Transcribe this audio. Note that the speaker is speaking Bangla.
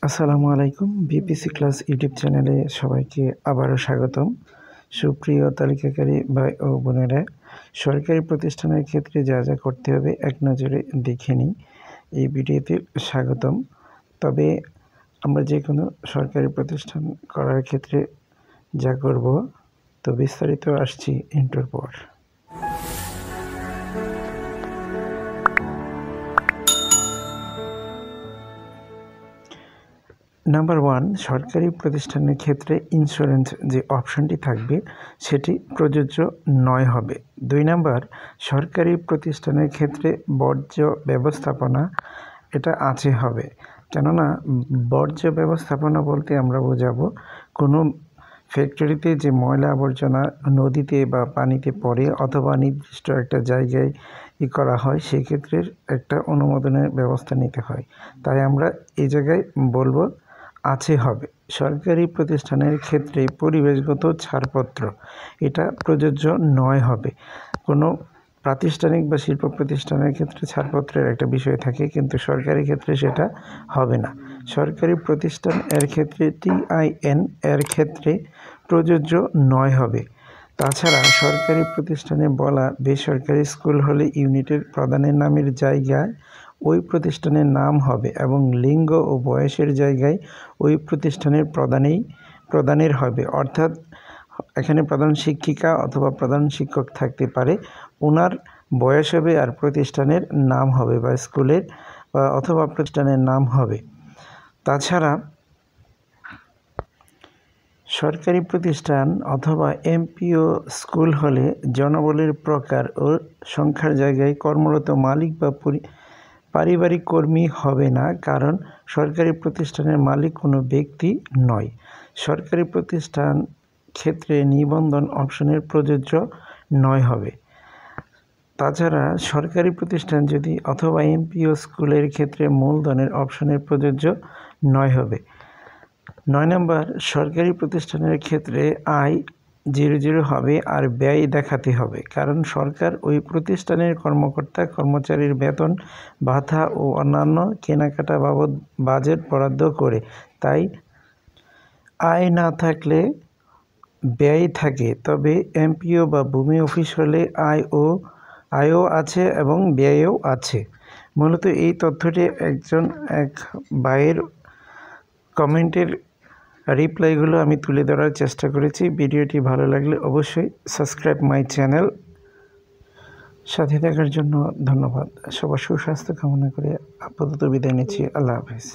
আসসালামু আলাইকুম। বিপিসি ক্লাস ইউটিউব চ্যানেলে সবাইকে আবারও স্বাগতম। সুপ্রিয় তালিকাকারী ভাই ও বোনেরা, সরকারি প্রতিষ্ঠানের ক্ষেত্রে যা যা করতে হবে এক নজরে দেখে নিই। এই ভিডিওতে স্বাগতম। তবে আমরা যে কোনো সরকারি প্রতিষ্ঠান করার ক্ষেত্রে যা করব, তো বিস্তারিত আসছি ইন্ট্রোর পর। নাম্বার 1, সরকারি প্রতিষ্ঠানের ক্ষেত্রে ইন্স্যুরেন্স যে অপশনটি থাকবে সেটি প্রযোজ্য নয় হবে। 2 নাম্বার, সরকারি প্রতিষ্ঠানের ক্ষেত্রে বর্জ্য ব্যবস্থাপনা এটা আছে হবে। কেননা বর্জ্য ব্যবস্থাপনা বলতে আমরা বোঝাবো কোনো ফ্যাক্টরিতে যে ময়লা আবর্জনা নদীতে বা পানিতে পড়ে অথবা নির্দিষ্ট একটা জায়গায় করা হয়, সেক্ষেত্রে একটা অনুমোদনের ব্যবস্থা নিতে হয়। তাই আমরা এই জায়গায় বলবো আছে হবে। সরকারি প্রতিষ্ঠানের ক্ষেত্রে পরিবেশগত ছাড়পত্র এটা প্রযোজ্য নয় হবে। কোনো প্রাতিষ্ঠানিক বা শিল্প প্রতিষ্ঠানের ক্ষেত্রে ছাড়পত্রের একটা বিষয় থাকে, কিন্তু সরকারি ক্ষেত্রে সেটা হবে না। সরকারি প্রতিষ্ঠান এর ক্ষেত্রে TIN এর ক্ষেত্রে প্রযোজ্য নয় হবে। তাছাড়া সরকারি প্রতিষ্ঠানে বলা বেসরকারি স্কুল হলে ইউনিটের প্রধানের নামের জায়গায় ওই প্রতিষ্ঠানের নাম হবে এবং লিঙ্গ ও বয়সের জায়গায় ওই প্রতিষ্ঠানের প্রধানের হবে। অর্থাৎ এখানে প্রধান শিক্ষিকা অথবা প্রধান শিক্ষক থাকতে পারে, ওনার বয়স হবে আর প্রতিষ্ঠানের নাম হবে বা স্কুলের অথবা প্রতিষ্ঠানের নাম হবে। তাছাড়া সরকারি প্রতিষ্ঠান অথবা MPO স্কুল হলে জনবলের প্রকার ও সংখ্যার জায়গায় কর্মরত মালিক বা পারিবারিক কর্মী হবে না, কারণ সরকারি প্রতিষ্ঠানের মালিক কোনো ব্যক্তি নয়। সরকারি প্রতিষ্ঠান ক্ষেত্রে নিবন্ধন অপশনের প্রযোজ্য নয় হবে। তাছাড়া সরকারি প্রতিষ্ঠান যদি অথবা MPO স্কুলের ক্ষেত্রে মূলধনের অপশনের প্রযোজ্য নয় হবে। 9 নম্বর, সরকারি প্রতিষ্ঠানের ক্ষেত্রে আয় 0 হবে আর ব্যয় দেখাতে হবে, কারণ সরকার ওই প্রতিষ্ঠানের কর্মকর্তা কর্মচারীর বেতন ভাতা ও অন্যান্য কেনাকাটা বাবদ বাজেট বরাদ্দ করে। তাই আয় না থাকলে ব্যয় থাকে। তবে MPO বা ভূমি অফিস হলে আয়ও আছে এবং ব্যয়ও আছে। মূলত এই তথ্যটি এক ভাইয়ের কমেন্টের রিপ্লাইগুলো আমি তুলে ধরার চেষ্টা করেছি। ভিডিওটি ভালো লাগলে অবশ্যই সাবস্ক্রাইব মাই চ্যানেল। সাথে থাকার জন্য ধন্যবাদ। সবার সুস্বাস্থ্য কামনা করে আপাতত বিদায় নিচ্ছি। আল্লাহ হাফেজ।